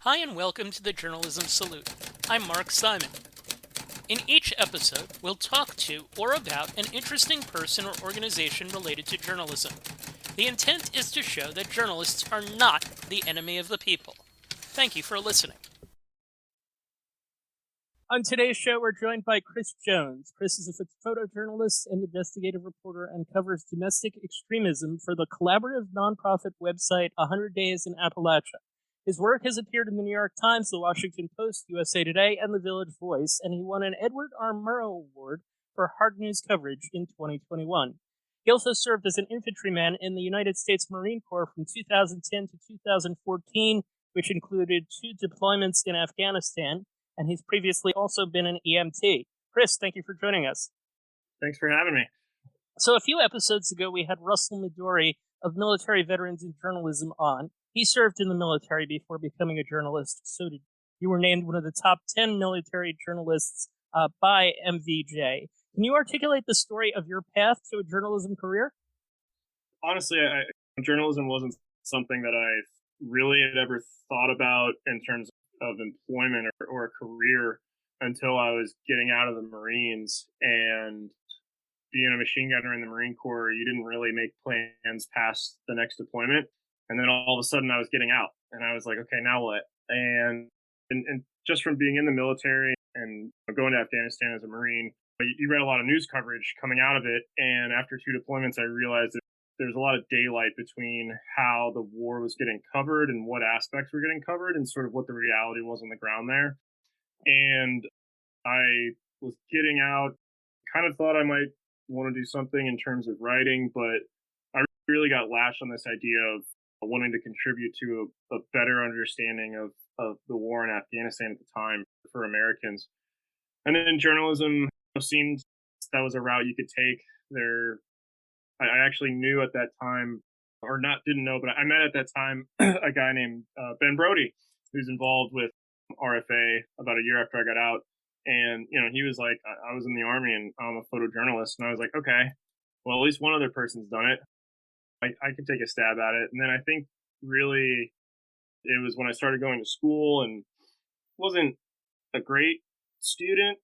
Hi and welcome to the Journalism Salute. I'm Mark Simon. In each episode, we'll talk to or about an interesting person or organization related to journalism. The intent is to show that journalists are not the enemy of the people. Thank you for listening. On today's show, we're joined by Chris Jones. Chris is a photojournalist and investigative reporter and covers domestic extremism for the collaborative nonprofit website 100 Days in Appalachia. His work has appeared in the New York Times, the Washington Post, USA Today, and the Village Voice, and he won an Edward R. Murrow Award for hard news coverage in 2021. He also served as an infantryman in the United States Marine Corps from 2010 to 2014, which included 2 deployments in Afghanistan, and he's previously also been an EMT. Chris, thank you for joining us. Thanks for having me. So a few episodes ago, we had Russell Midori of Military Veterans in Journalism on. He served in the military before becoming a journalist. So did you. Were named one of the top 10 military journalists by MVJ. Can you articulate the story of your path to a journalism career? Honestly, journalism wasn't something that I really had ever thought about in terms of employment or a career until I was getting out of the Marines. And being a machine gunner in the Marine Corps, you didn't really make plans past the next deployment. And then all of a sudden I was getting out and I was like, okay, now what? And just from being in the military and going to Afghanistan as a Marine, you read a lot of news coverage coming out of it. And after 2 deployments, I realized that there's a lot of daylight between how the war was getting covered and what aspects were getting covered and sort of what the reality was on the ground there. And I was getting out, kind of thought I might want to do something in terms of writing, but I really got latched on this idea of wanting to contribute to a better understanding of the war in Afghanistan at the time for Americans. And then journalism seemed that was a route you could take there. I actually knew at that time, or not didn't know, but I met at that time a guy named Ben Brody, who's involved with RFA about a year after I got out. And, he was like, I was in the Army and I'm a photojournalist. And I was like, okay, well, at least one other person's done it. I could take a stab at it. And then I think really it was when I started going to school and wasn't a great student,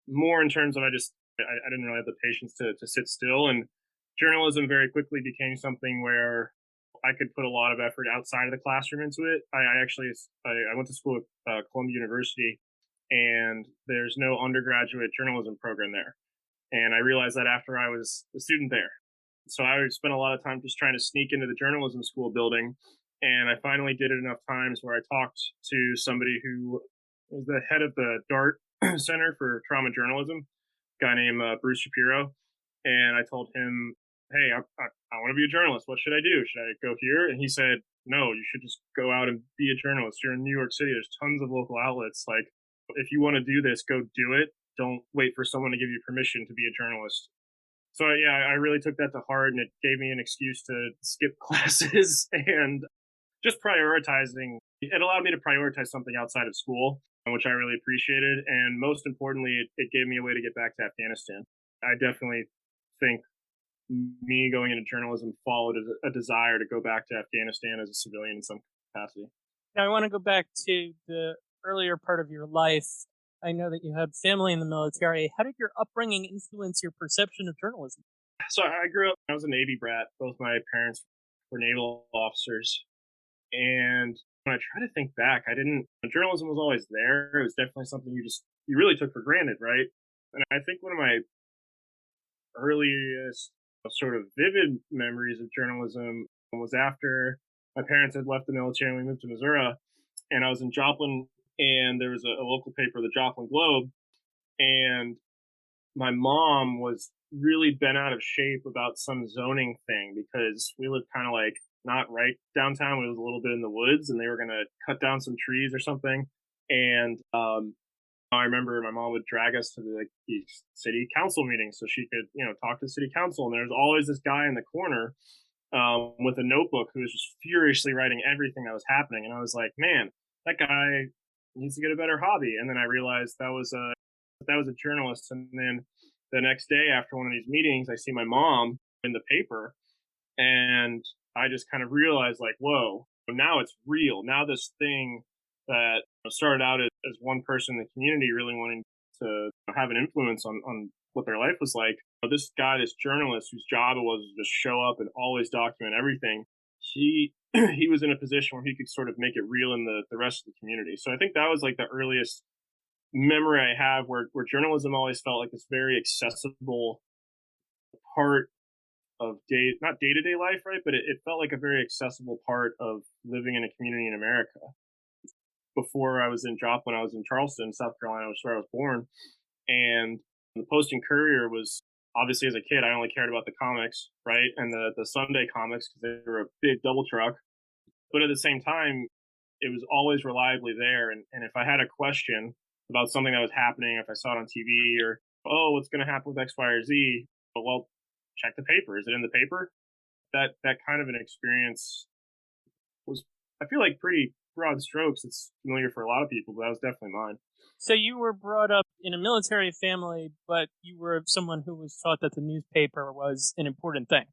more in terms of I didn't really have the patience to sit still. And journalism very quickly became something where I could put a lot of effort outside of the classroom into it. I went to school at Columbia University, and there's no undergraduate journalism program there. And I realized that after I was a student there. So I would spend a lot of time just trying to sneak into the journalism school building. And I finally did it enough times where I talked to somebody who was the head of the DART Center for Trauma Journalism, a guy named Bruce Shapiro. And I told him, hey, I want to be a journalist. What should I do? Should I go here? And he said, no, you should just go out and be a journalist. You're in New York City. There's tons of local outlets. Like, if you want to do this, go do it. Don't wait for someone to give you permission to be a journalist. So, yeah, I really took that to heart, and it gave me an excuse to skip classes and just prioritizing. It allowed me to prioritize something outside of school, which I really appreciated. And most importantly, it gave me a way to get back to Afghanistan. I definitely think me going into journalism followed a desire to go back to Afghanistan as a civilian in some capacity. Now, I want to go back to the earlier part of your life. I know that you had family in the military. How did your upbringing influence your perception of journalism? So I grew up, I was a Navy brat. Both my parents were naval officers. And when I try to think back, journalism was always there. It was definitely something you really took for granted, right? And I think one of my earliest sort of vivid memories of journalism was after my parents had left the military and we moved to Missouri. And I was in Joplin, and there was a local paper, the Joplin Globe, and my mom was really bent out of shape about some zoning thing because we lived kind of like not right downtown. We lived a little bit in the woods, and they were going to cut down some trees or something. And I remember my mom would drag us to these city council meetings so she could, talk to the city council. And there was always this guy in the corner with a notebook who was just furiously writing everything that was happening. And I was like, man, that guy needs to get a better hobby. And then I realized that was a journalist. And then the next day after one of these meetings, I see my mom in the paper, and I just kind of realized, like, whoa, now it's real. Now this thing that started out as one person in the community really wanting to have an influence on what their life was like. This guy, this journalist whose job it was to just show up and always document everything, he he was in a position where he could sort of make it real in the rest of the community. So I think that was like the earliest memory I have where journalism always felt like this very accessible part of not day-to-day life, right? But it felt like a very accessible part of living in a community in America. Before I was in Joplin, I was in Charleston, South Carolina, which is where I was born. And the Post and Courier was, obviously, as a kid, I only cared about the comics, right? And the Sunday comics because they were a big double truck. But at the same time, it was always reliably there. And if I had a question about something that was happening, if I saw it on TV or, oh, what's going to happen with X, Y, or Z? Well, check the paper. Is it in the paper? That kind of an experience was, I feel like, pretty broad strokes. It's familiar for a lot of people, but that was definitely mine. So you were brought up in a military family, but you were someone who was taught that the newspaper was an important thing.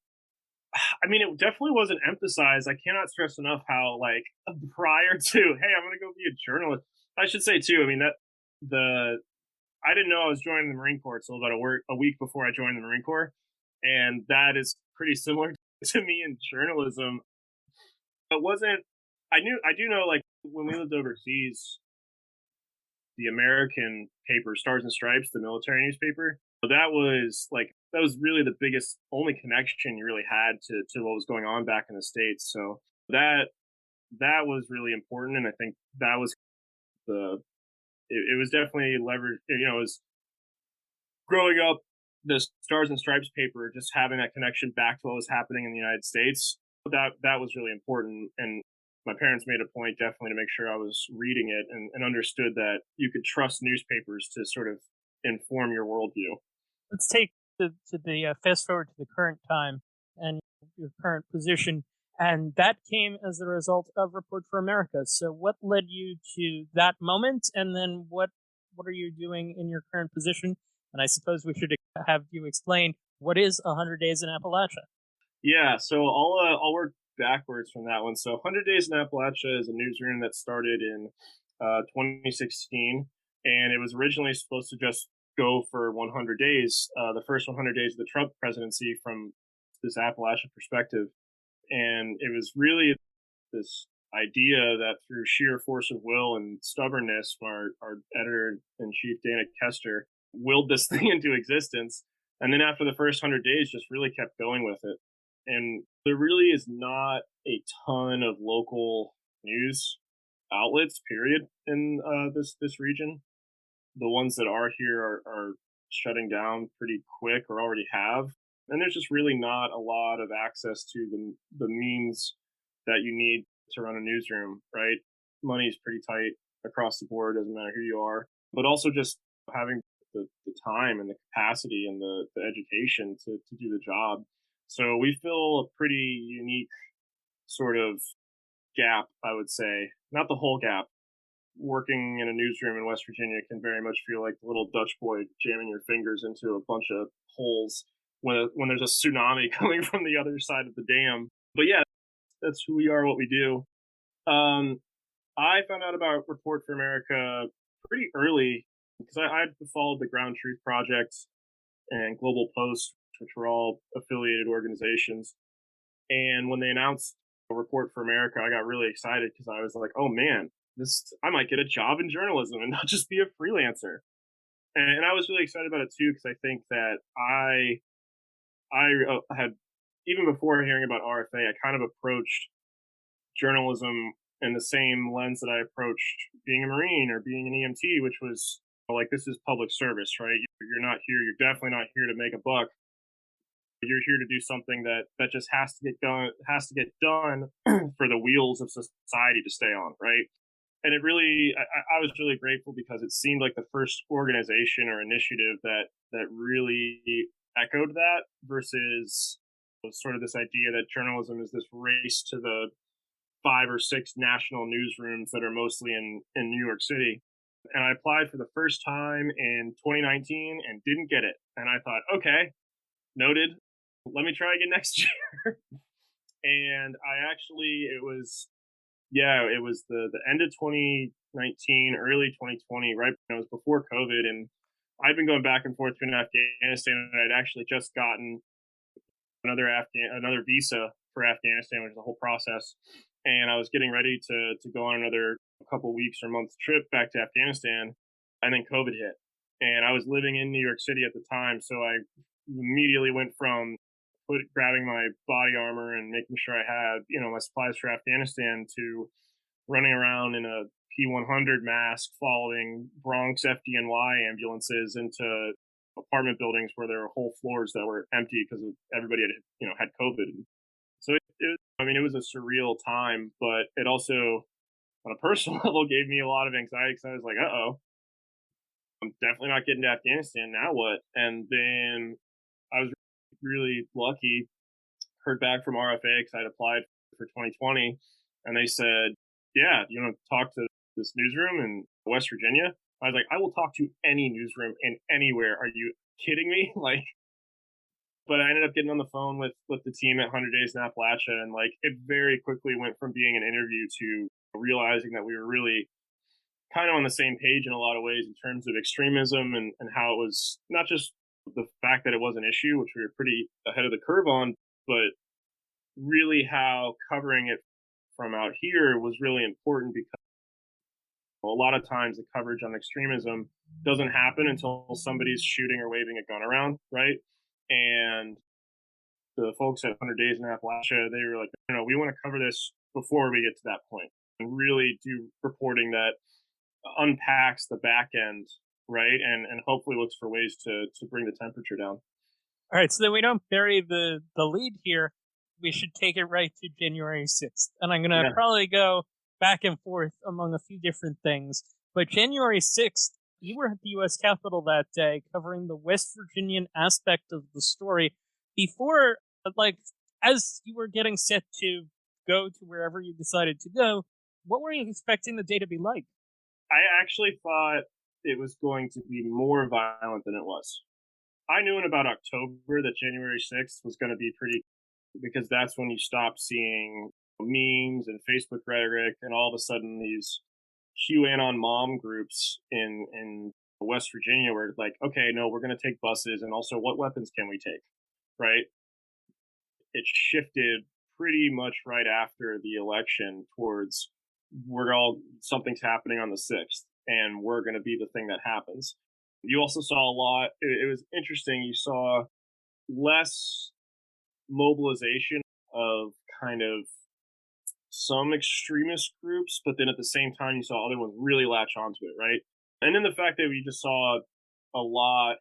I mean, it definitely wasn't emphasized. I cannot stress enough how, like, prior to, hey, I'm going to go be a journalist. I should say too. I mean, I didn't know I was joining the Marine Corps until about a week before I joined the Marine Corps, and that is pretty similar to me in journalism. It wasn't. I do know, like, when we lived overseas, the American paper, Stars and Stripes, the military newspaper, that was really the biggest, only connection you really had to what was going on back in the States. So that was really important, and I think that was it was definitely leveraged. It was growing up, the Stars and Stripes paper, just having that connection back to what was happening in the United States. That was really important, and my parents made a point definitely to make sure I was reading it and understood that you could trust newspapers to sort of inform your worldview. Let's take the fast forward to the current time and your current position, and that came as a result of Report for America. So, what led you to that moment, and then what are you doing in your current position? And I suppose we should have you explain what is 100 Days in Appalachia. Yeah, so I'll work backwards from that one. So 100 Days in Appalachia is a newsroom that started in 2016, and it was originally supposed to just go for 100 days, the first 100 days of the Trump presidency from this Appalachia perspective. And it was really this idea that through sheer force of will and stubbornness, our editor-in-chief, Dana Kester, willed this thing into existence. And then after the first 100 days, just really kept going with it. And there really is not a ton of local news outlets, period, in this region. The ones that are here are shutting down pretty quick or already have. And there's just really not a lot of access to the means that you need to run a newsroom, right? Money is pretty tight across the board, doesn't matter who you are. But also just having the time and the capacity and the education to do the job. So we fill a pretty unique sort of gap, I would say. Not the whole gap. Working in a newsroom in West Virginia can very much feel like the little Dutch boy jamming your fingers into a bunch of holes when there's a tsunami coming from the other side of the dam. But yeah, that's who we are, what we do. I found out about Report for America pretty early because I followed the Ground Truth Project and Global Post, which were all affiliated organizations. And when they announced a Report for America, I got really excited because I was like, oh man, I might get a job in journalism and not just be a freelancer. And I was really excited about it too because I think that I had, even before hearing about RFA, I kind of approached journalism in the same lens that I approached being a Marine or being an EMT, which was like, this is public service, right? You're not here. You're definitely not here to make a buck. You're here to do something that just has to get done for the wheels of society to stay on, right? And it really, I was really grateful because it seemed like the first organization or initiative that really echoed that versus sort of this idea that journalism is this race to the 5 or 6 national newsrooms that are mostly in New York City. And I applied for the first time in 2019 and didn't get it. And I thought, okay, noted. Let me try again next year. And it was Yeah, it was the end of 2019, early 2020, right? It was before COVID, and I'd been going back and forth between Afghanistan, and I'd actually just gotten another visa for Afghanistan, which is a whole process. And I was getting ready to go on another couple weeks or month trip back to Afghanistan, and then COVID hit. And I was living in New York City at the time, so I immediately went from grabbing my body armor and making sure I had my supplies for Afghanistan to running around in a P100 mask following Bronx FDNY ambulances into apartment buildings where there were whole floors that were empty because everybody had COVID. So it was a surreal time, but it also, on a personal level, gave me a lot of anxiety because I was like, oh, I'm definitely not getting to Afghanistan. Now what? And then I was really lucky, heard back from RFA because I'd applied for 2020, and they said, yeah, you want to talk to this newsroom in West Virginia? I was like, I will talk to any newsroom in anywhere. Are you kidding me? But I ended up getting on the phone with the team at 100 Days in Appalachia, and it very quickly went from being an interview to realizing that we were really kind of on the same page in a lot of ways in terms of extremism and how it was not just the fact that it was an issue, which we were pretty ahead of the curve on, but really how covering it from out here was really important because a lot of times the coverage on extremism doesn't happen until somebody's shooting or waving a gun around, right? And the folks at 100 Days in Appalachia, they were like, we want to cover this before we get to that point and really do reporting that unpacks the back end, right? And hopefully looks for ways to bring the temperature down. All right, so that we don't bury the lead here, we should take it right to January 6th. And I'm going to probably go back and forth among a few different things. But January 6th, you were at the U.S. Capitol that day covering the West Virginian aspect of the story. Before, as you were getting set to go to wherever you decided to go, what were you expecting the day to be like? I actually thought it was going to be more violent than it was. I knew in about October that January 6th was going to be pretty, because that's when you stop seeing memes and Facebook rhetoric, and all of a sudden these QAnon mom groups in West Virginia were like, okay, no, we're going to take buses, and also what weapons can we take, right? It shifted pretty much right after the election towards something's happening on the 6th, and we're going to be the thing that happens. You also saw a lot. It was interesting. You saw less mobilization of kind of some extremist groups, but then at the same time, you saw other ones really latch onto it, right? And then the fact that we just saw a lot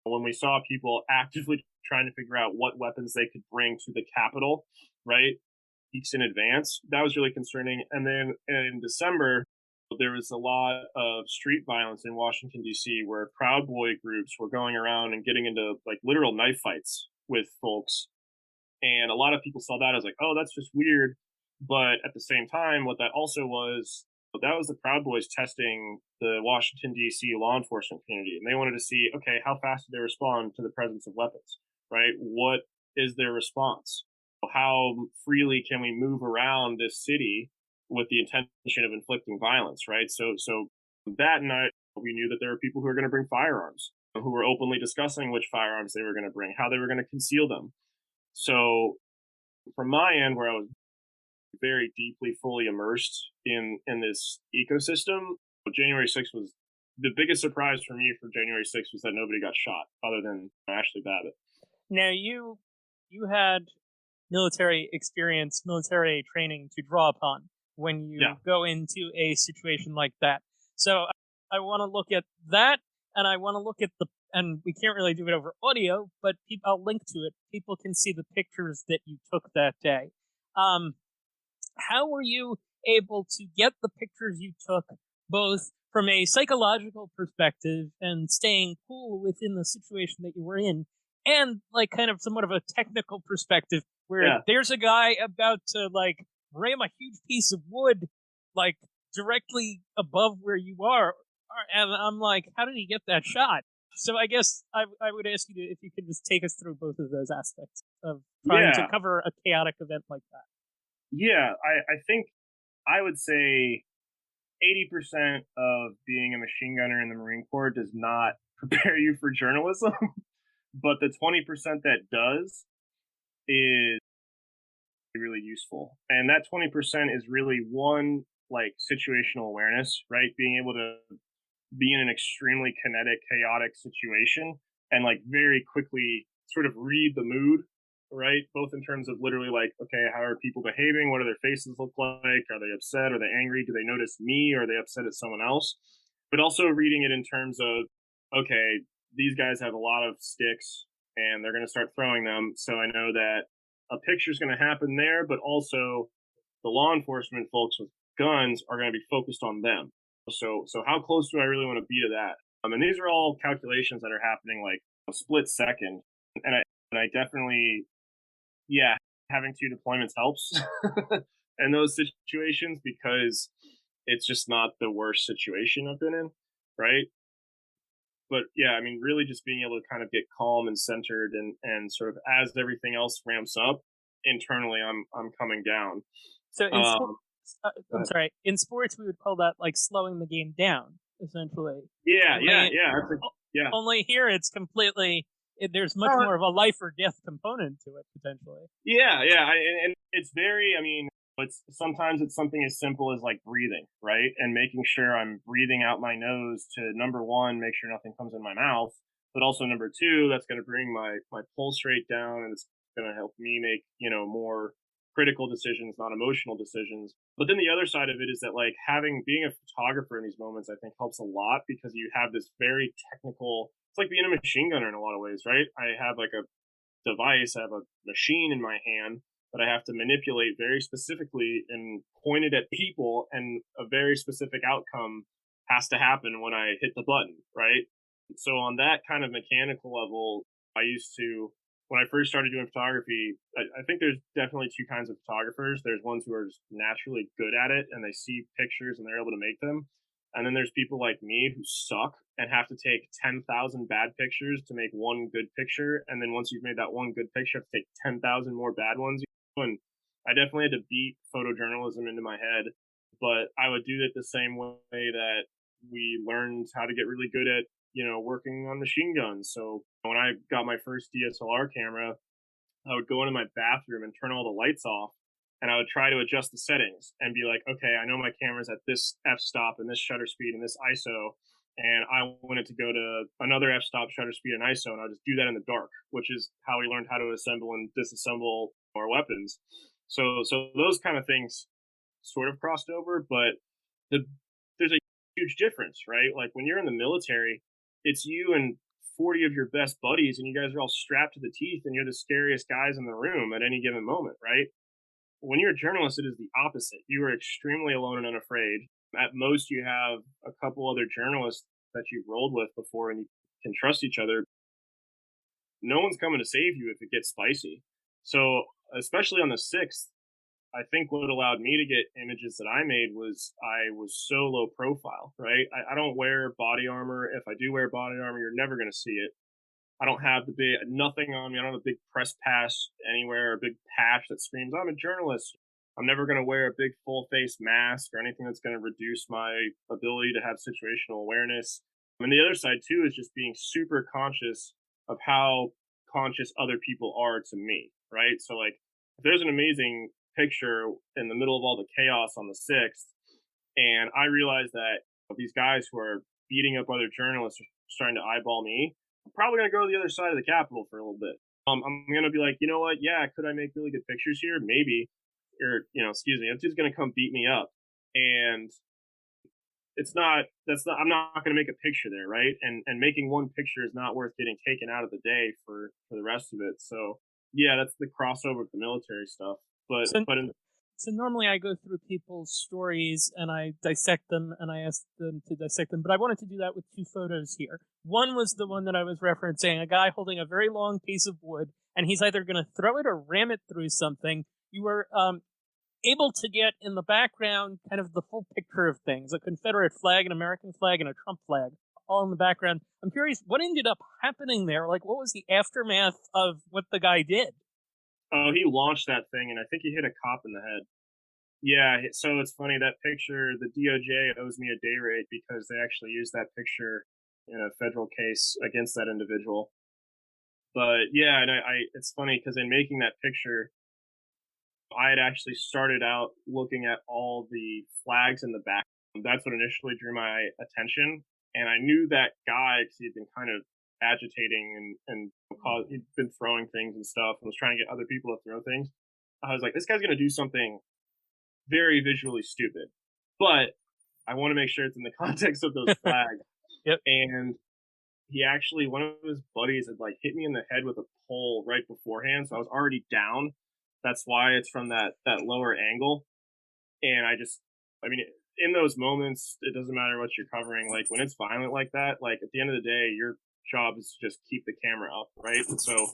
when we saw people actively trying to figure out what weapons they could bring to the Capitol, right? Weeks in advance. That was really concerning. And then in December, there was a lot of street violence in Washington, D.C., where Proud Boy groups were going around and getting into literal knife fights with folks. And a lot of people saw that as oh, that's just weird. But at the same time, what that also was, that was the Proud Boys testing the Washington, D.C. law enforcement community. And they wanted to see, okay, how fast did they respond to the presence of weapons, right? What is their response? How freely can we move around this city with the intention of inflicting violence, right? So that night, we knew that there were people who were going to bring firearms, who were openly discussing which firearms they were going to bring, how they were going to conceal them. So from my end, where I was very deeply, fully immersed in this ecosystem, January 6th was the biggest surprise for me for January 6th was that nobody got shot other than Ashley Babbitt. Now, you had military experience, military training to draw upon when you go into a situation like that. So I want to look at that, and I want to look at and we can't really do it over audio, but I'll link to it. People can see the pictures that you took that day. How were you able to get the pictures you took, both from a psychological perspective and staying cool within the situation that you were in, and kind of somewhat of a technical perspective where there's a guy about to ram a huge piece of wood directly above where you are, and I'm how did he get that shot? So I guess I would ask you if you could just take us through both of those aspects of trying to cover a chaotic event like that. Yeah, I think I would say 80% of being a machine gunner in the Marine Corps does not prepare you for journalism, but the 20% that does is really useful. And that 20% is really one, like situational awareness, right? Being able to be in an extremely kinetic, chaotic situation and like very quickly sort of read the mood, right? Both in terms of literally like, okay, how are people behaving? What do their faces look like? Are they upset? Are they angry? Do they notice me? Or are they upset at someone else? But also reading it in terms of, okay, these guys have a lot of sticks and they're going to start throwing them. So I know that a picture is going to happen there, but also the law enforcement folks with guns are going to be focused on them. So how close do I really want to be to that? And these are all calculations that are happening like a split second. And I definitely, yeah, having two deployments helps in those situations because it's just not the worst situation I've been in, right? But yeah, I mean, really just being able to kind of get calm and centered and sort of as everything else ramps up internally, I'm coming down. So in I'm sorry, in sports we would call that like slowing the game down, essentially. Yeah, yeah. Only here it's completely. There's much more of a life or death component to it potentially. Yeah, and it's very. I mean, sometimes it's something as simple as like breathing, right, and making sure I'm breathing out my nose to number one, make sure nothing comes in my mouth, but also number two, that's going to bring my pulse rate down, and it's going to help me make more critical decisions, not emotional decisions. But then the other side of it is that like being a photographer in these moments, I think helps a lot because you have this very technical. It's like being a machine gunner in a lot of ways, right? I have like a device, I have a machine in my hand that I have to manipulate very specifically and point it at people, and a very specific outcome has to happen when I hit the button, right? So on that kind of mechanical level, I used to, when I first started doing photography, I think there's definitely two kinds of photographers. There's ones who are just naturally good at it and they see pictures and they're able to make them. And then there's people like me who suck and have to take 10,000 bad pictures to make one good picture. And then once you've made that one good picture, you have to take 10,000 more bad ones. And I definitely had to beat photojournalism into my head, but I would do it the same way that we learned how to get really good at, working on machine guns. So when I got my first DSLR camera, I would go into my bathroom and turn all the lights off, and I would try to adjust the settings and be like, okay, I know my camera's at this f-stop and this shutter speed and this ISO, and I want it to go to another f-stop, shutter speed, and ISO, and I'll just do that in the dark, which is how we learned how to assemble and disassemble our weapons. So those kind of things sort of crossed over, but there's a huge difference, right? Like when you're in the military, it's you and 40 of your best buddies, and you guys are all strapped to the teeth, and you're the scariest guys in the room at any given moment, right? When you're a journalist, it is the opposite. You are extremely alone and unafraid. At most, you have a couple other journalists that you've rolled with before, and you can trust each other. No one's coming to save you if it gets spicy. So, especially on the 6th, I think what allowed me to get images that I made was I was so low profile, right? I don't wear body armor. If I do wear body armor, you're never going to see it. I don't have nothing on me. I don't have a big press pass anywhere, or a big patch that screams, I'm a journalist. I'm never going to wear a big full face mask or anything that's going to reduce my ability to have situational awareness. And the other side too is just being super conscious of how conscious other people are to me, right? So like if there's an amazing picture in the middle of all the chaos on the 6th, and I realize that these guys who are beating up other journalists are starting to eyeball me, I'm probably going to go to the other side of the Capitol for a little bit. I'm going to be like, you know what? Yeah, could I make really good pictures here? Maybe. Or, excuse me, it's just going to come beat me up. And I'm not going to make a picture there, right? And making one picture is not worth getting taken out of the day for the rest of it. So, yeah, that's the crossover with the military stuff. So normally I go through people's stories and I dissect them and I ask them to dissect them, but I wanted to do that with two photos here. One was the one that I was referencing, a guy holding a very long piece of wood, and he's either going to throw it or ram it through something. You were able to get in the background kind of the full picture of things, a Confederate flag, an American flag, and a Trump flag, all in the background. I'm curious, what ended up happening there? Like, what was the aftermath of what the guy did? Oh, he launched that thing, and I think he hit a cop in the head. Yeah, so it's funny that picture. The DOJ owes me a day rate because they actually used that picture in a federal case against that individual. But yeah, and it's funny because in making that picture, I had actually started out looking at all the flags in the back. That's what initially drew my attention, and I knew that guy because he'd been kind of agitating and he'd been throwing things and stuff, and was trying to get other people to throw things. I was like, this guy's gonna do something very visually stupid, but I want to make sure it's in the context of those flags. Yep. And he actually, one of his buddies had like hit me in the head with a pole right beforehand, so I was already down. That's why it's from that lower angle. And I mean, in those moments, it doesn't matter what you're covering. Like when it's violent like that, like at the end of the day, your job is to just keep the camera up, right? And so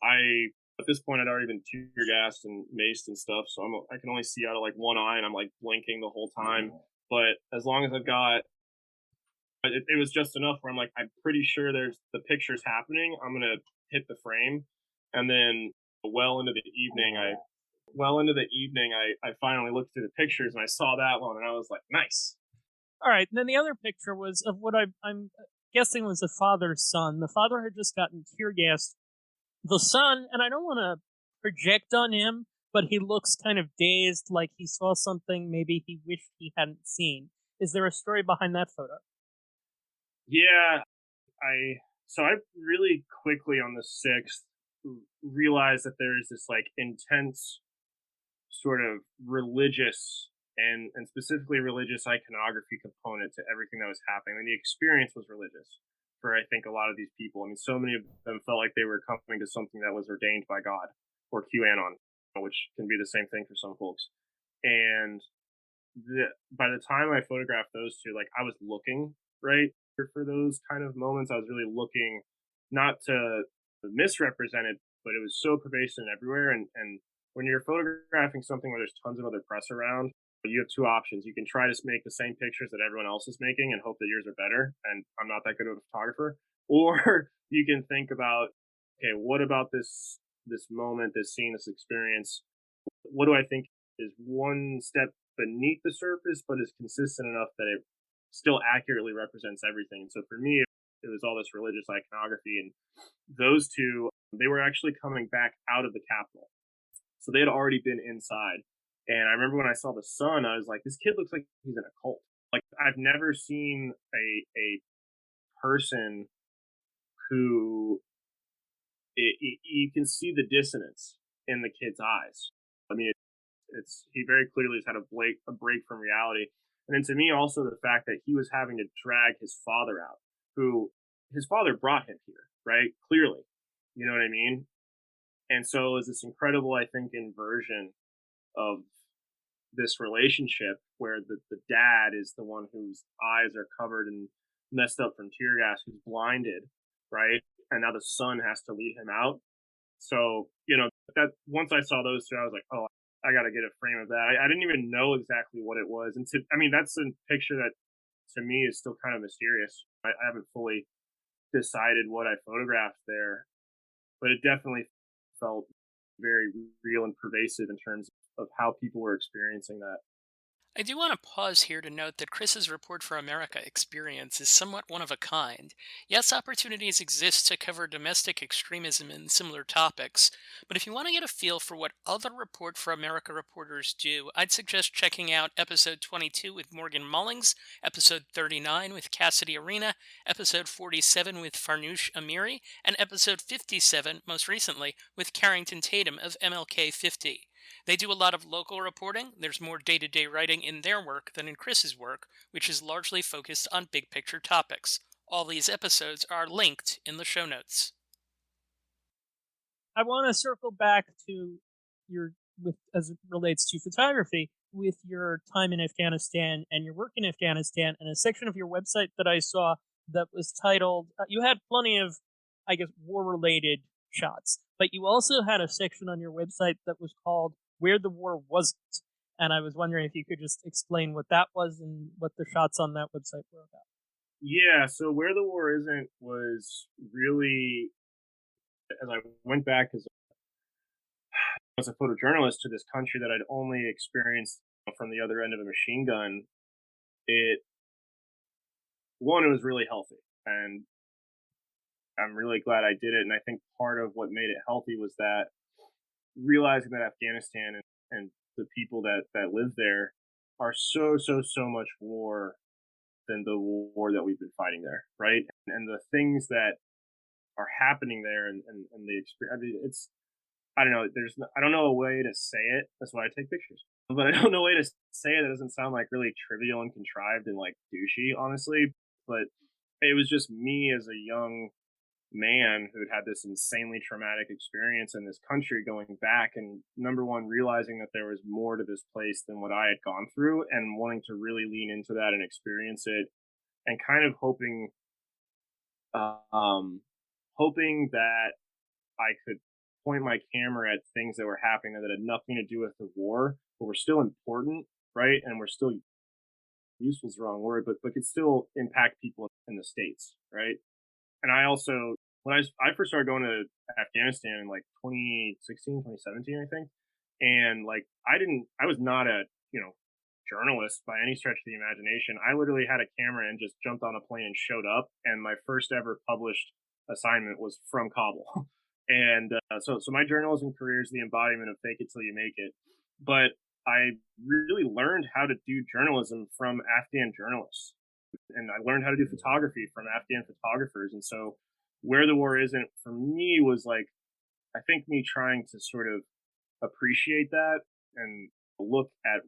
I at this point I'd already been tear gassed and maced and stuff, so I can only see out of like one eye, and I'm like blinking the whole time. But as long as I've got it was just enough where I'm like, I'm pretty sure there's the picture's happening. I'm gonna hit the frame, and then well into the evening, I finally looked through the pictures and I saw that one, and I was like, nice. All right. And then the other picture was of what I'm guessing was the father's son. The father had just gotten tear gassed. The son, and I don't want to project on him, but he looks kind of dazed, like he saw something maybe he wished he hadn't seen. Is there a story behind that photo? Yeah, I really quickly on the 6th realized that there's this like intense sort of religious and specifically religious iconography component to everything that was happening. I mean, the experience was religious for I think a lot of these people. I mean, so many of them felt like they were coming to something that was ordained by God or QAnon, which can be the same thing for some folks. And by the time I photographed those two, like I was looking right for those kind of moments. I was really looking not to misrepresent it, but it was so pervasive everywhere. And when you're photographing something where there's tons of other press around, you have two options. You can try to make the same pictures that everyone else is making and hope that yours are better. And I'm not that good of a photographer. Or you can think about, okay, what about this moment, this scene, this experience? What do I think is one step beneath the surface, but is consistent enough that it still accurately represents everything? And so for me, it was all this religious iconography, and those two, they were actually coming back out of the Capitol. So they had already been inside. And I remember when I saw the son, I was like, this kid looks like he's in a cult. Like I've never seen a person who you can see the dissonance in the kid's eyes. I mean, it's he very clearly has had a break from reality. And then to me, also the fact that he was having to drag his father out, who his father brought him here, right? Clearly, you know what I mean. And so it was this incredible, I think, inversion of this relationship where the dad is the one whose eyes are covered and messed up from tear gas, who's blinded, right? And now the son has to lead him out. So, that once I saw those two, I was like, oh, I got to get a frame of that. I didn't even know exactly what it was. And that's a picture that to me is still kind of mysterious. I haven't fully decided what I photographed there, but it definitely felt very real and pervasive in terms of how people were experiencing that. I do want to pause here to note that Chris's Report for America experience is somewhat one of a kind. Yes, opportunities exist to cover domestic extremism and similar topics, but if you want to get a feel for what other Report for America reporters do, I'd suggest checking out episode 22 with Morgan Mullings, episode 39 with Cassidy Arena, episode 47 with Farnoosh Amiri, and episode 57, most recently, with Carrington Tatum of MLK 50. They do a lot of local reporting. There's more day-to-day writing in their work than in Chris's work, which is largely focused on big-picture topics. All these episodes are linked in the show notes. I want to circle back to as it relates to photography, with your time in Afghanistan and your work in Afghanistan, and a section of your website that I saw that was titled, you had plenty of, I guess, war-related shots, but you also had a section on your website that was called Where the War Wasn't. And I was wondering if you could just explain what that was and what the shots on that website were about. Yeah, so Where the War Isn't was really, as I went back as a photojournalist to this country that I'd only experienced from the other end of a machine gun, it was really healthy, and I'm really glad I did it. And I think part of what made it healthy was that realizing that Afghanistan and the people that live there are so much more than the war that we've been fighting there, right? And the things that are happening there, and the experience. I mean, it's, I don't know. I don't know a way to say it. That's why I take pictures. But I don't know a way to say it that doesn't sound like really trivial and contrived and like douchey, honestly. But it was just me as a young man who'd had this insanely traumatic experience in this country, going back and, number one, realizing that there was more to this place than what I had gone through, and wanting to really lean into that and experience it, and kind of hoping that I could point my camera at things that were happening that had nothing to do with the war, but were still important, right? And were still, useful is the wrong word, but could still impact people in the States, right? And I also, when I first started going to Afghanistan in like 2016, 2017, I think, and like I was not a, journalist by any stretch of the imagination. I literally had a camera and just jumped on a plane and showed up, and my first ever published assignment was from Kabul. And so my journalism career is the embodiment of fake it till you make it. But I really learned how to do journalism from Afghan journalists, and I learned how to do photography from Afghan photographers. And so where the war isn't for me was like, I think me trying to sort of appreciate that and look at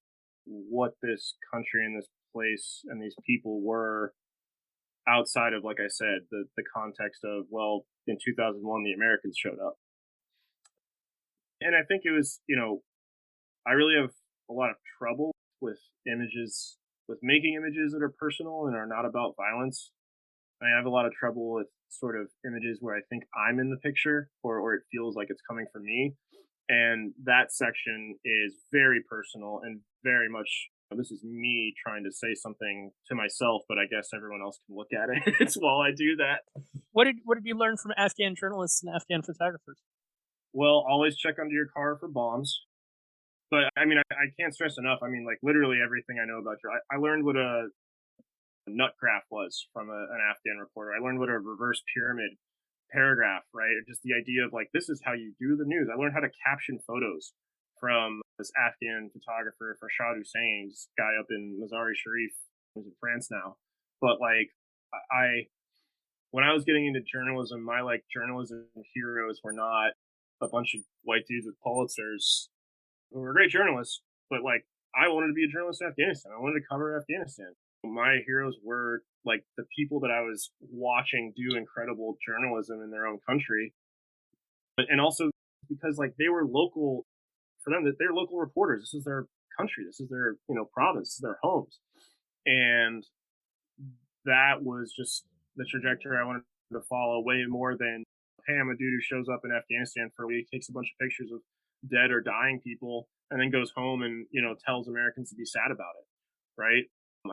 what this country and this place and these people were outside of, like I said, the context of, well, in 2001, the Americans showed up. And I think it was, I really have a lot of trouble with images, with making images that are personal and are not about violence. I have a lot of trouble with sort of images where I think I'm in the picture, or it feels like it's coming from me. And that section is very personal and very much, this is me trying to say something to myself, but I guess everyone else can look at it it's while I do that. What did you learn from Afghan journalists and Afghan photographers? Well, always check under your car for bombs. But I mean, I can't stress enough. I mean, like literally everything I know about you. I learned what a nutcraft was from an Afghan reporter. I learned what a reverse pyramid paragraph, right? Just the idea of like, this is how you do the news. I learned how to caption photos from this Afghan photographer, Farshad Hussein, this guy up in Mazar-e Sharif, who's in France now. But like, when I was getting into journalism, my like journalism heroes were not a bunch of white dudes with Pulitzers who were great journalists, but like, I wanted to be a journalist in Afghanistan. I wanted to cover Afghanistan. My heroes were like the people that I was watching do incredible journalism in their own country, and also because like they were local for them, that they're local reporters. This is their country. This is their province. This is their homes, and that was just the trajectory I wanted to follow way more than, hey, I'm a dude who shows up in Afghanistan for a week, takes a bunch of pictures of dead or dying people, and then goes home and tells Americans to be sad about it, right?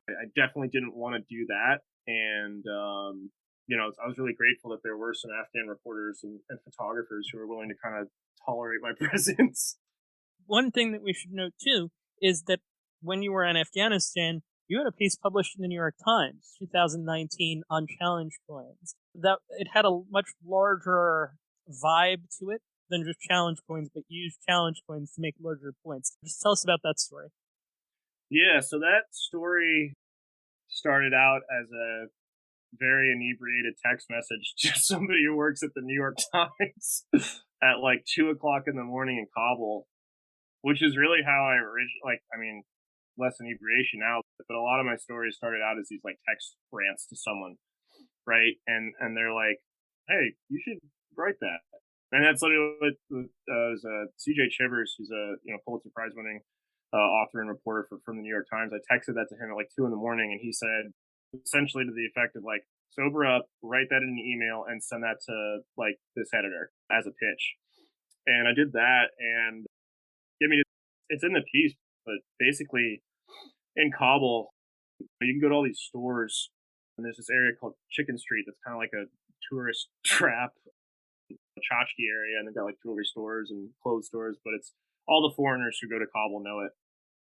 I definitely didn't want to do that, and I was really grateful that there were some Afghan reporters and photographers who were willing to kind of tolerate my presence. One thing that we should note too is that when you were in Afghanistan, you had a piece published in the New York Times, 2019, on challenge coins. That it had a much larger vibe to it than just challenge coins, but used challenge coins to make larger points. Just tell us about that story. Yeah, so that story started out as a very inebriated text message to somebody who works at the New York Times at like 2:00 in the morning in Kabul, which is really how I originally, less inebriation now, but a lot of my stories started out as these like text rants to someone, right? And they're like, hey, you should write that. And that's literally what was CJ Chivers, who's a Pulitzer Prize winning author and reporter from the New York Times. I texted that to him at like 2 a.m, and he said essentially to the effect of like, sober up, write that in an email, and send that to like this editor as a pitch. And I did that, and it's in the piece, but basically in Kabul, you can go to all these stores, and there's this area called Chicken Street that's kind of like a tourist trap, tchotchke area, and they've got like jewelry stores and clothes stores, but it's all the foreigners who go to Kabul know it.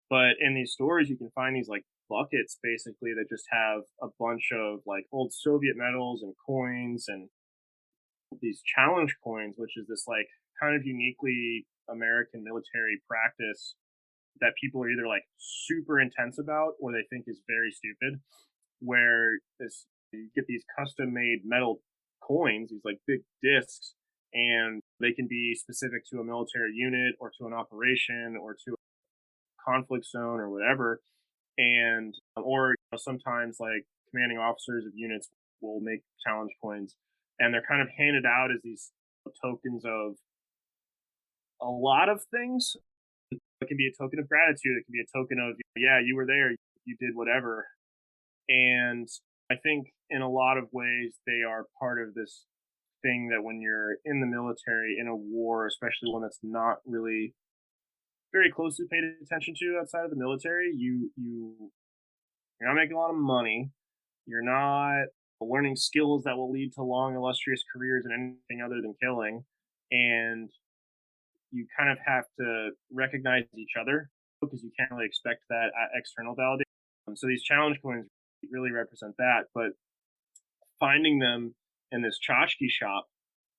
But in these stores, you can find these like buckets basically that just have a bunch of like old Soviet medals and coins and these challenge coins, which is this like kind of uniquely American military practice that people are either like super intense about or they think is very stupid. Where this you get these custom made metal coins, these like big discs, and they can be specific to a military unit or to an operation or to a conflict zone or whatever. And or sometimes like commanding officers of units will make challenge coins, and they're kind of handed out as these tokens of a lot of things. It can be a token of gratitude. It can be a token of, yeah, you were there, you did whatever. And I think in a lot of ways, they are part of this thing that when you're in the military, in a war, especially one that's not really very closely paid attention to outside of the military, you're not making a lot of money. You're not learning skills that will lead to long, illustrious careers in anything other than killing. And you kind of have to recognize each other because you can't really expect that external validation. So these challenge coins really represent that. But finding them in this tchotchke shop,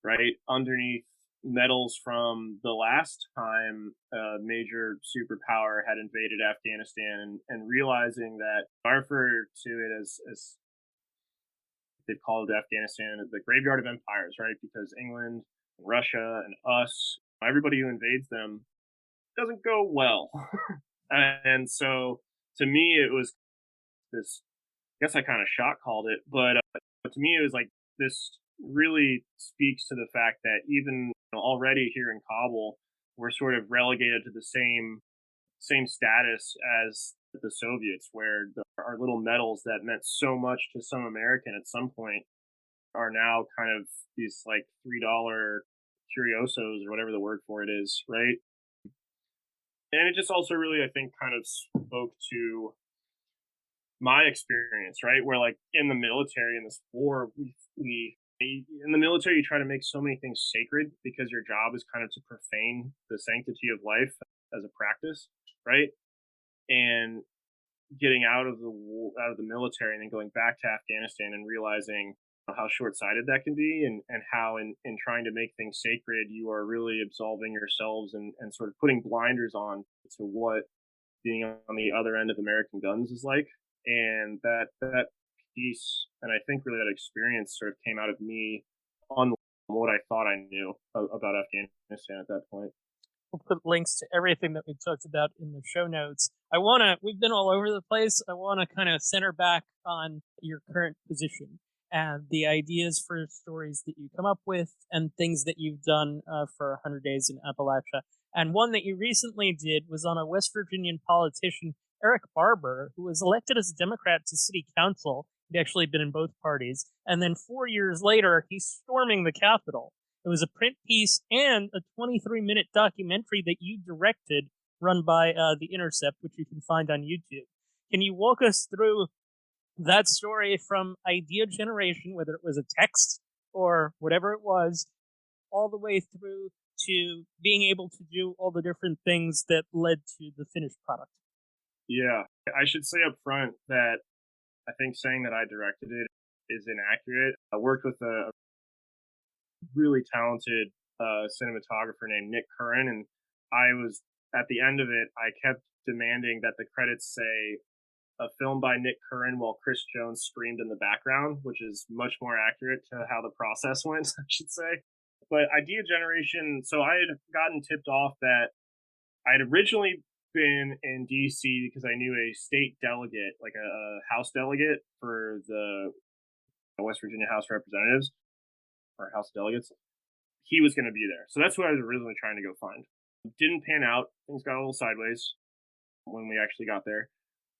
right, underneath medals from the last time a major superpower had invaded Afghanistan, and realizing that I refer to it as they've called Afghanistan the graveyard of empires, right? Because England and Russia and us, everybody who invades them doesn't go well. And so to me, it was this, I guess I kind of shot called it, but to me, it was like this really speaks to the fact that even already here in Kabul, we're sort of relegated to the same status as the Soviets, where our little medals that meant so much to some American at some point are now kind of these like $3 curiosos or whatever the word for it is, right? And it just also really, I think, kind of spoke to my experience, right? Where like in the military, in this war, we in the military, you try to make so many things sacred because your job is kind of to profane the sanctity of life as a practice, right? And getting out of the military and then going back to Afghanistan and realizing how short-sighted that can be, and how in trying to make things sacred, you are really absolving yourselves and sort of putting blinders on to what being on the other end of American guns is like. And that piece, and I think really that experience sort of came out of me on what I thought I knew about Afghanistan at that point. We'll put links to everything that we've talked about in the show notes. We've been all over the place. I want to kind of center back on your current position and the ideas for stories that you come up with and things that you've done for 100 Days in Appalachia. And one that you recently did was on a West Virginian politician, Eric Barber, who was elected as a Democrat to city council. He'd actually been in both parties. And then 4 years later, he's storming the Capitol. It was a print piece and a 23-minute documentary that you directed, run by The Intercept, which you can find on YouTube. Can you walk us through that story from idea generation, whether it was a text or whatever it was, all the way through to being able to do all the different things that led to the finished product? Yeah, I should say up front that I think saying that I directed it is inaccurate. I worked with a really talented cinematographer named Nick Curran, and I was at the end of it. I kept demanding that the credits say a film by Nick Curran while Chris Jones screamed in the background, which is much more accurate to how the process went, I should say. But idea generation. So I had gotten tipped off that I had originally been in DC because I knew a state delegate, like a House delegate for the West Virginia House of Representatives or House of Delegates. He was going to be there. So that's who I was originally trying to go find. Didn't pan out. Things got a little sideways when we actually got there.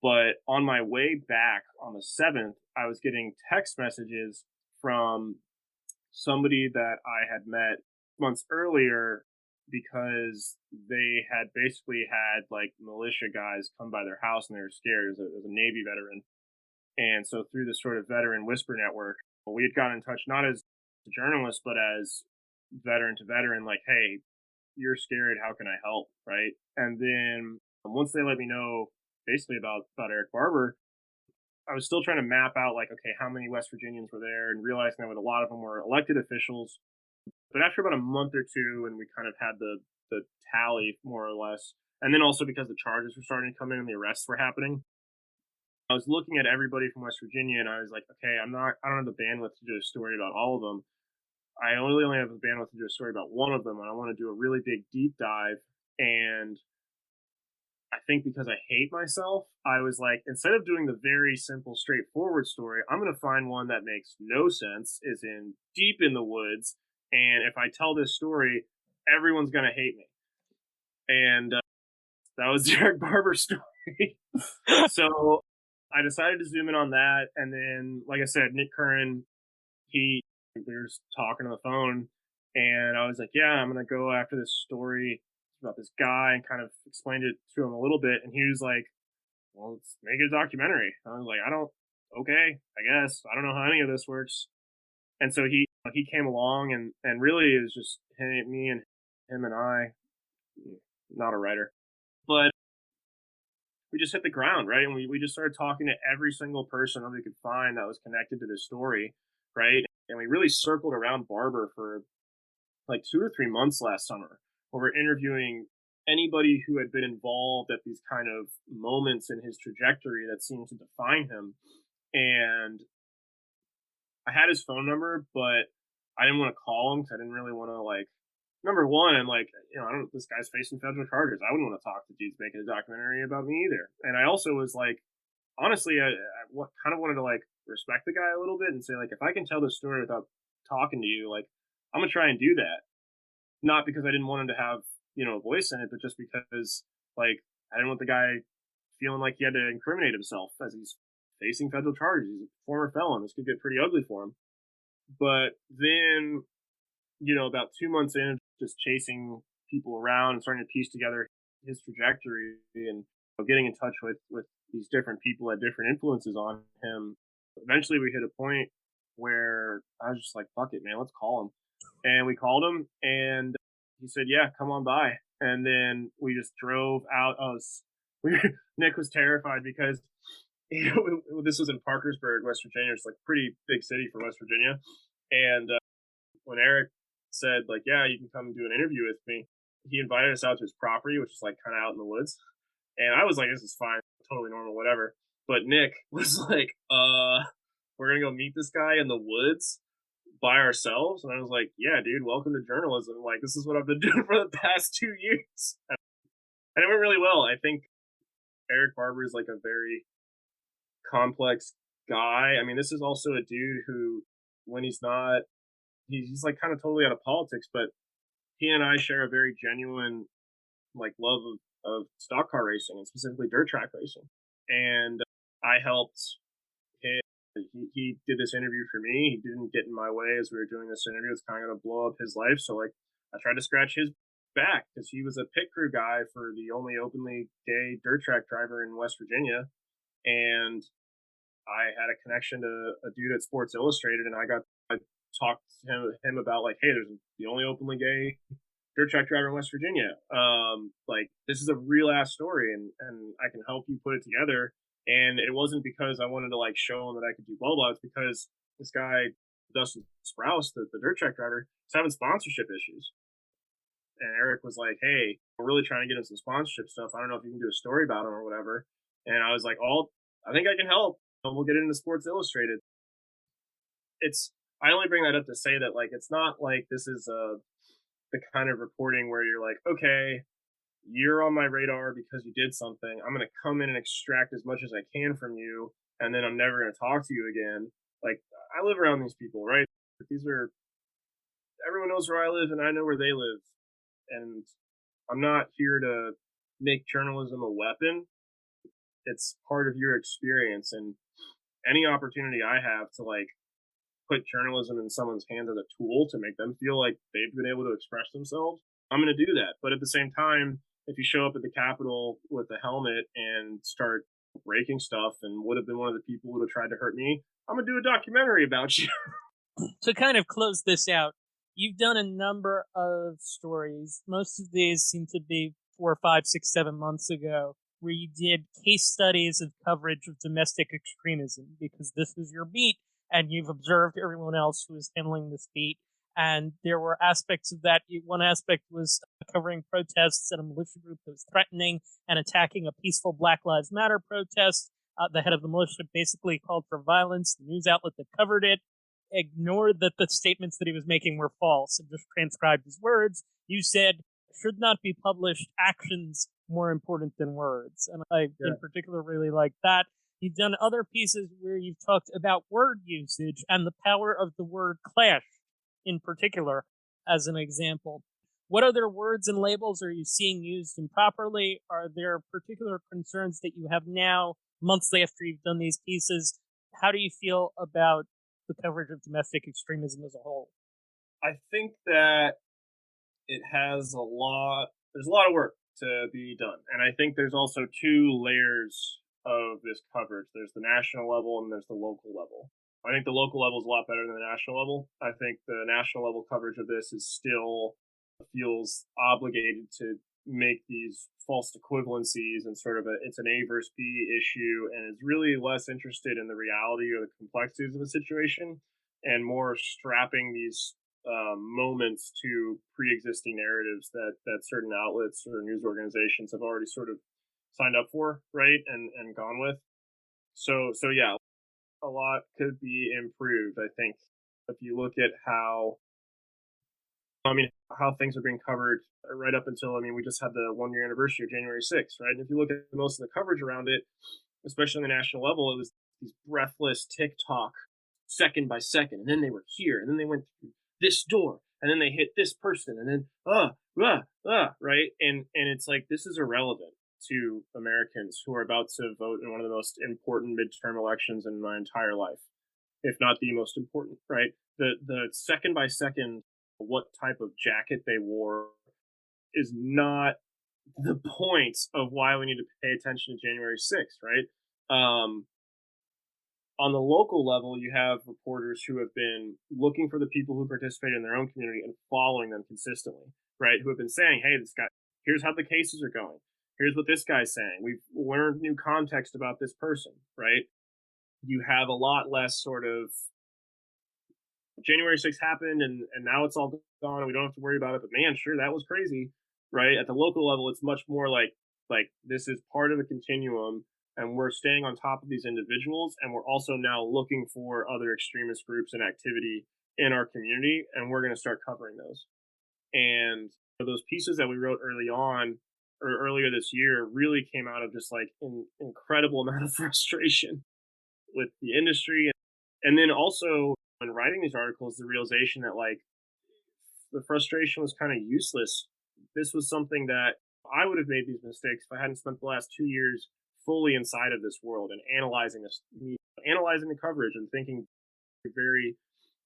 But on my way back on the 7th, I was getting text messages from somebody that I had met months earlier because they had basically had like militia guys come by their house and they were scared. It was a Navy veteran. And so through this sort of veteran whisper network, we had gotten in touch not as a journalist, but as veteran to veteran, like, hey, you're scared. How can I help? Right. And then Once they let me know basically about Eric Barber, I was still trying to map out like, okay, how many West Virginians were there, and realizing that a lot of them were elected officials. But after about a month or two, and we kind of had the tally more or less, and then also because the charges were starting to come in and the arrests were happening, I was looking at everybody from West Virginia, and I was like, okay, I don't have the bandwidth to do a story about all of them. I only have the bandwidth to do a story about one of them, and I want to do a really big deep dive. And I think because I hate myself, I was like, instead of doing the very simple, straightforward story, I'm going to find one that makes no sense, is in deep in the woods, and if I tell this story, everyone's going to hate me. And that was the Eric Barber story. So I decided to zoom in on that, and then, like I said, Nick Curran, we were just talking on the phone, and I was like, yeah, I'm going to go after this story about this guy, and kind of explained it to him a little bit. And he was like, well, let's make it a documentary. I was like, okay, I guess. I don't know how any of this works. And so he came along, and really it was just me and him and I, not a writer, but we just hit the ground, right? And we just started talking to every single person that we could find that was connected to this story, right? And we really circled around Barber for like 2 or 3 months last summer, where we're interviewing anybody who had been involved at these kind of moments in his trajectory that seemed to define him. And I had his phone number, but I didn't want to call him because I didn't really want to, like, number one, and like, this guy's facing federal charges. I wouldn't want to talk to dudes making a documentary about me either. And I also was like, honestly, I kind of wanted to like respect the guy a little bit and say, like, if I can tell this story without talking to you, like, I'm gonna try and do that. Not because I didn't want him to have, a voice in it, but just because, like, I didn't want the guy feeling like he had to incriminate himself as he's facing federal charges. He's a former felon. This could get pretty ugly for him. But then, about 2 months in, just chasing people around and starting to piece together his trajectory and getting in touch with these different people that had different influences on him, eventually we hit a point where I was just like, fuck it, man, let's call him. And we called him, and he said, yeah, come on by. And then we just drove out. Nick was terrified because this was in Parkersburg, West Virginia. It's like a pretty big city for West Virginia. And when Eric said, like, yeah, you can come and do an interview with me, he invited us out to his property, which is like kind of out in the woods. And I was like, this is fine, totally normal, whatever. But Nick was like, we're going to go meet this guy in the woods by ourselves. And I was like, yeah, dude, welcome to journalism. Like, this is what I've been doing for the past 2 years. And it went really well. I think Eric Barber is like a very complex guy. I mean, this is also a dude who, when he's not, he's like kind of totally out of politics, but he and I share a very genuine like love of stock car racing, and specifically dirt track racing. And I helped him. He did this interview for me. He didn't get in my way as we were doing this interview. It's kind of going to blow up his life. So like, I tried to scratch his back because he was a pit crew guy for the only openly gay dirt track driver in West Virginia. And I had a connection to a dude at Sports Illustrated, and I talked to him about like, hey, there's the only openly gay dirt track driver in West Virginia. Like, this is a real ass story, and I can help you put it together. And it wasn't because I wanted to like show him that I could do blah blah. It's because this guy Dustin Sprouse, the dirt track driver, is having sponsorship issues. And Eric was like, hey, we're really trying to get him some sponsorship stuff. I don't know if you can do a story about him or whatever. And I was like, I think I can help. We'll get into Sports Illustrated. I only bring that up to say that, like, it's not like this is the kind of reporting where you're like, okay, you're on my radar because you did something. I'm going to come in and extract as much as I can from you, and then I'm never going to talk to you again. Like, I live around these people, right? Everyone knows where I live, and I know where they live. And I'm not here to make journalism a weapon. It's part of your experience, and any opportunity I have to like put journalism in someone's hands as a tool to make them feel like they've been able to express themselves, I'm going to do that. But at the same time, if you show up at the Capitol with a helmet and start breaking stuff and would have been one of the people who would have tried to hurt me, I'm going to do a documentary about you. To kind of close this out, you've done a number of stories. Most of these seem to be 4, 5, 6, 7 months ago, where you did case studies of coverage of domestic extremism, because this was your beat and you've observed everyone else who is handling this beat. And there were aspects of that. One aspect was covering protests at a militia group that was threatening and attacking a peaceful Black Lives Matter protest. The head of the militia basically called for violence. The news outlet that covered it ignored that the statements that he was making were false and just transcribed his words. You said, should not be published, actions more important than words. And I, in particular, really like that. You've done other pieces where you've talked about word usage and the power of the word clash, in particular, as an example. What other words and labels are you seeing used improperly? Are there particular concerns that you have now, months after you've done these pieces? How do you feel about the coverage of domestic extremism as a whole? I think that there's a lot of work to be done. And I think there's also two layers of this coverage. There's the national level and there's the local level. I think the local level is a lot better than the national level. I think the national level coverage of this is still feels obligated to make these false equivalencies and sort of it's an A versus B issue, and is really less interested in the reality or the complexities of the situation and more strapping these moments to pre-existing narratives that certain outlets or news organizations have already sort of signed up for, right, and gone with. So yeah, a lot could be improved. I think if you look at how things are being covered right up until, we just had the 1 year anniversary of January 6th, right? And if you look at most of the coverage around it, especially on the national level, it was these breathless TikTok second by second. And then they were here, and then they went through this door, and then they hit this person, and then, right? And it's like, this is irrelevant to Americans who are about to vote in one of the most important midterm elections in my entire life, if not the most important, right? The second by second, what type of jacket they wore is not the point of why we need to pay attention to January 6th, right? On the local level, you have reporters who have been looking for the people who participate in their own community and following them consistently, right? Who have been saying, hey, this guy, here's how the cases are going. Here's what this guy's saying. We've learned new context about this person, right? You have a lot less sort of January 6th happened and now it's all gone and we don't have to worry about it. But man, sure, that was crazy, right? At the local level, it's much more like this is part of a continuum, and we're staying on top of these individuals, and we're also now looking for other extremist groups and activity in our community, and we're going to start covering those. And those pieces that we wrote early on or earlier this year really came out of just like an incredible amount of frustration with the industry. And then also when writing these articles, the realization that like the frustration was kind of useless. This was something that I would have made these mistakes if I hadn't spent the last 2 years fully inside of this world and analyzing the coverage and thinking very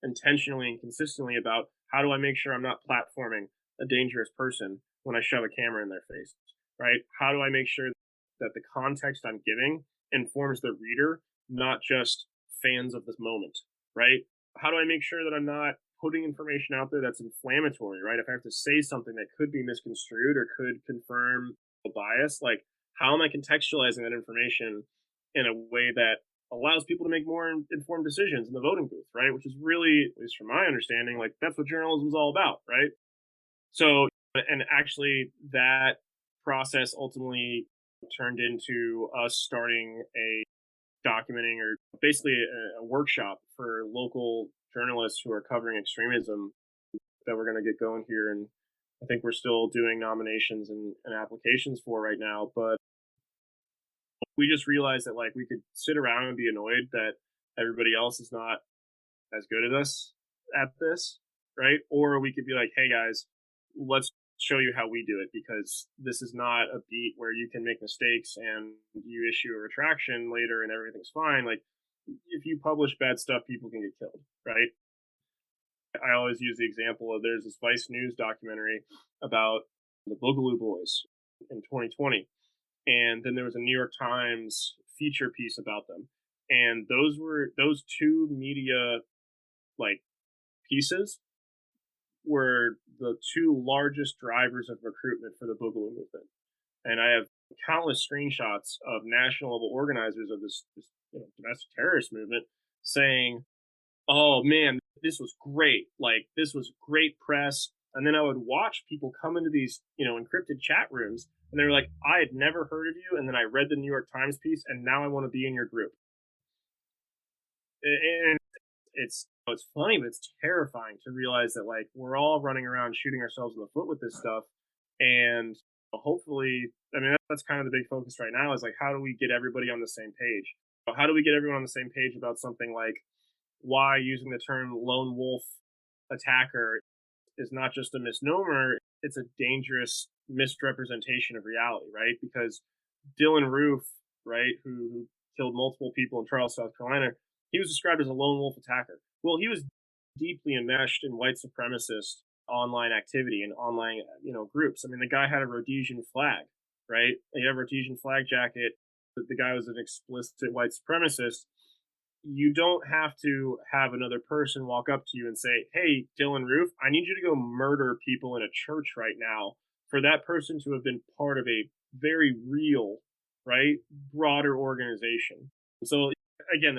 intentionally and consistently about how do I make sure I'm not platforming a dangerous person when I shove a camera in their face, right? How do I make sure that the context I'm giving informs the reader, not just fans of this moment, right? How do I make sure that I'm not putting information out there that's inflammatory, right? If I have to say something that could be misconstrued or could confirm a bias, like how am I contextualizing that information in a way that allows people to make more informed decisions in the voting booth, right? Which is really, at least from my understanding, like that's what journalism is all about, right? So, and actually that process ultimately turned into us starting a documenting or basically a workshop for local journalists who are covering extremism that we're going to get going here. And I think we're still doing nominations and applications for right now, but we just realized that like we could sit around and be annoyed that everybody else is not as good as us at this, right? Or we could be like, hey guys, let's show you how we do it, because this is not a beat where you can make mistakes and you issue a retraction later and everything's fine. Like if you publish bad stuff, people can get killed, right? I always use the example of there's this Vice News documentary about the Boogaloo Boys in 2020. And then there was a New York Times feature piece about them. And those two media like pieces were the two largest drivers of recruitment for the Boogaloo movement. And I have countless screenshots of national level organizers of this domestic terrorist movement saying, "Oh man, this was great! Like this was great press." And then I would watch people come into these encrypted chat rooms, and they were like, "I had never heard of you," and then I read the New York Times piece, and now I want to be in your group. And it's funny, but it's terrifying to realize that like we're all running around shooting ourselves in the foot with this stuff, and hopefully, I mean that's kind of the big focus right now is like how do we get everybody on the same page? How do we get everyone on the same page about something like why using the term lone wolf attacker is not just a misnomer, it's a dangerous misrepresentation of reality, right? Because Dylan Roof, right, who killed multiple people in Charles, South Carolina, he was described as a lone wolf attacker. Well, he was deeply enmeshed in white supremacist online activity and online, groups. I mean, the guy had a Rhodesian flag, right? He had a Rhodesian flag jacket. The guy was an explicit white supremacist. You don't have to have another person walk up to you and say, "Hey, Dylan Roof, I need you to go murder people in a church right now," for that person to have been part of a very real, right, broader organization. So again,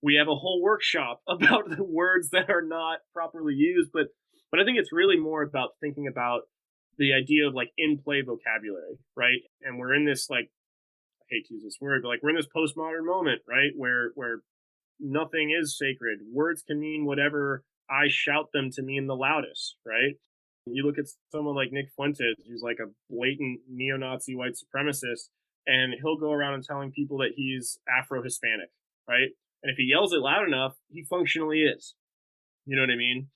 we have a whole workshop about the words that are not properly used, but I think it's really more about thinking about the idea of like in play vocabulary, right? And we're in this like I hate to use this word, but like we're in this postmodern moment, right? Where nothing is sacred. Words can mean whatever I shout them to mean the loudest, right? You look at someone like Nick Fuentes, who's like a blatant neo-Nazi white supremacist, and he'll go around and telling people that he's Afro-Hispanic, right? And if he yells it loud enough, he functionally is. You know what I mean?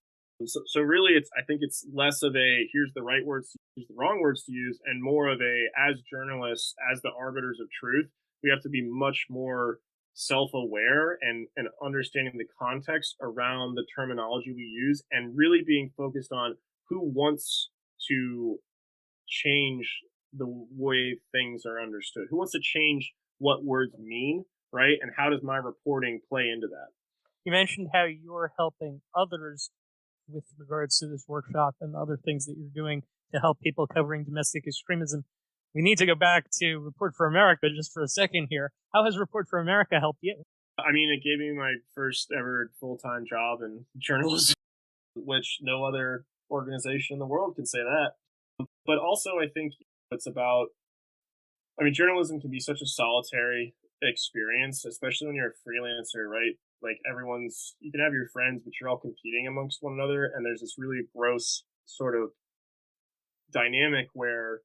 So really, I think it's less of a here's the right words to use, the wrong words to use, and more of a as journalists, as the arbiters of truth, we have to be much more self-aware and understanding the context around the terminology we use, and really being focused on who wants to change the way things are understood, who wants to change what words mean, right? And how does my reporting play into that? You mentioned how you're helping others with regards to this workshop and other things that you're doing to help people covering domestic extremism. We need to go back to Report for America just for a second here. How has Report for America helped you? I mean, it gave me my first ever full-time job in journalism, which no other organization in the world can say that. But also, I think it's about, I mean, journalism can be such a solitary experience, especially when you're a freelancer, right? Like you can have your friends, but you're all competing amongst one another. And there's this really gross sort of dynamic where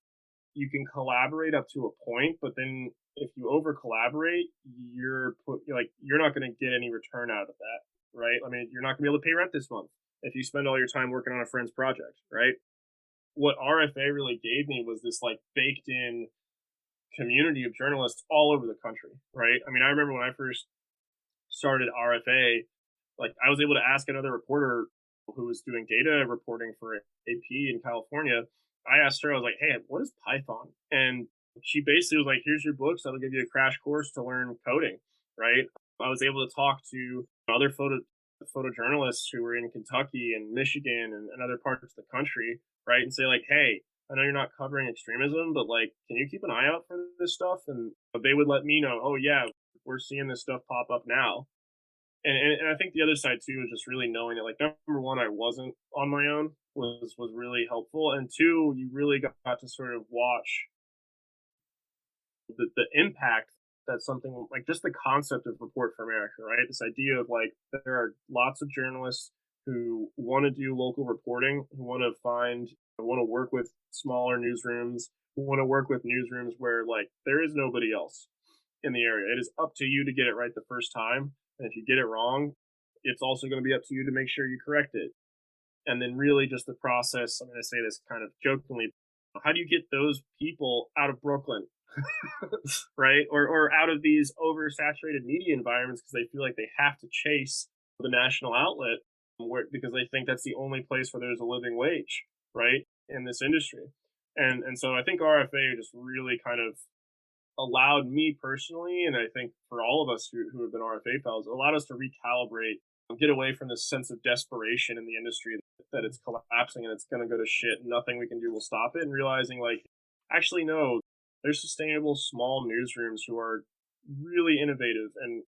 you can collaborate up to a point, but then if you over collaborate, you're not going to get any return out of that, right? I mean, you're not going to be able to pay rent this month if you spend all your time working on a friend's project, right? What RFA really gave me was this like baked in community of journalists all over the country, right? I mean, I remember when I first started RFA, like I was able to ask another reporter who was doing data reporting for AP in California. I asked her, I was like, "Hey, what is Python?" And she basically was like, "Here's your books. That'll give you a crash course to learn coding," right? I was able to talk to other photojournalists who were in Kentucky and Michigan and other parts of the country, right? And say like, "Hey, I know you're not covering extremism, but like, can you keep an eye out for this stuff?" And they would let me know, "Oh yeah, we're seeing this stuff pop up now." And I think the other side too is just really knowing that like number one, I wasn't on my own was really helpful, and two, you really got to sort of watch the impact that something like just the concept of Report for America, right? This idea of like there are lots of journalists who want to do local reporting, who want to work with smaller newsrooms, who want to work with newsrooms where like there is nobody else in the area. It is up to you to get it right the first time. And if you get it wrong, it's also going to be up to you to make sure you correct it. And then really just the process, I'm going to say this kind of jokingly, how do you get those people out of Brooklyn, right? Or out of these oversaturated media environments because they feel like they have to chase the national outlet because they think that's the only place where there's a living wage, right, in this industry. And so I think RFA just really kind of allowed me personally, and I think for all of us who have been RFA fellows, allowed us to recalibrate, get away from this sense of desperation in the industry that it's collapsing and it's going to go to shit and nothing we can do will stop it, and realizing like actually, no, there's sustainable small newsrooms who are really innovative and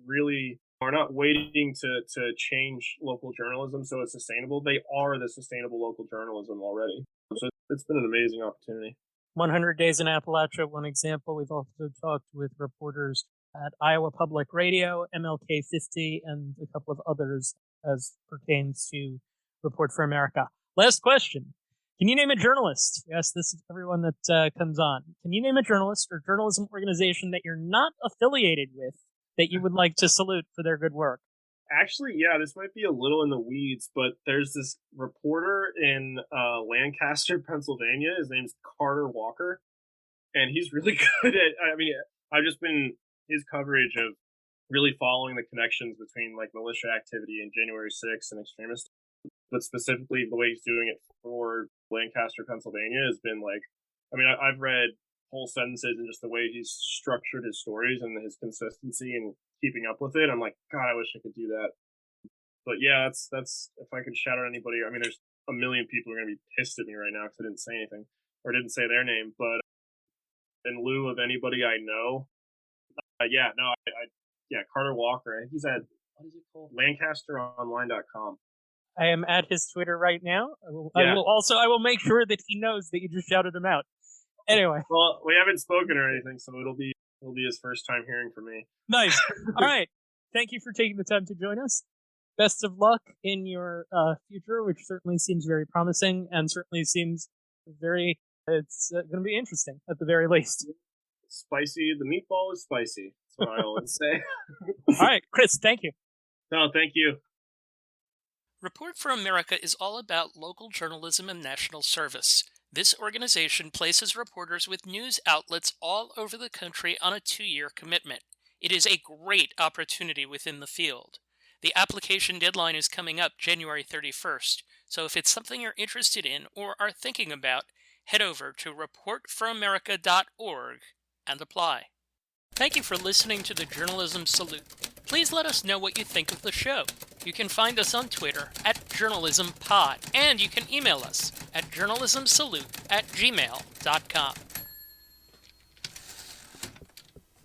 really are not waiting to change local journalism so it's sustainable. They are the sustainable local journalism already. So it's been an amazing opportunity. 100 Days in Appalachia, one example. We've also talked with reporters at Iowa Public Radio, MLK 50, and a couple of others as pertains to Report for America. Last question. Can you name a journalist? We ask this of everyone that comes on. Can you name a journalist or journalism organization that you're not affiliated with that you would like to salute for their good work? Actually, yeah, this might be a little in the weeds, but there's this reporter in Lancaster, Pennsylvania. His name's Carter Walker, and he's really good at. I mean, I've just been his coverage of really following the connections between like militia activity and January 6th and extremists, but specifically the way he's doing it for Lancaster, Pennsylvania has been like. I mean, I've read whole sentences and just the way he's structured his stories and his consistency and keeping up with it. I'm like, God, I wish I could do that. But yeah, that's if I could shout out anybody. I mean, there's a million people who are going to be pissed at me right now because I didn't say anything or didn't say their name. But in lieu of anybody I know, Carter Walker. I think he's at, what is it called? LancasterOnline.com. I am at his Twitter right now. I will make sure that he knows that you just shouted him out. Anyway. Well, we haven't spoken or anything, so it'll be his first time hearing from me. Nice. All right. Thank you for taking the time to join us. Best of luck in your future, which certainly seems very promising and certainly seems it's going to be interesting at the very least. Spicy. The meatball is spicy. That's what I always say. All right, Chris, thank you. No, thank you. Report for America is all about local journalism and national service. This organization places reporters with news outlets all over the country on a 2-year commitment. It is a great opportunity within the field. The application deadline is coming up January 31st, so if it's something you're interested in or are thinking about, head over to reportforamerica.org and apply. Thank you for listening to the Journalism Salute. Please let us know what you think of the show. You can find us on Twitter at JournalismPod, and you can email us at journalismsalute@gmail.com.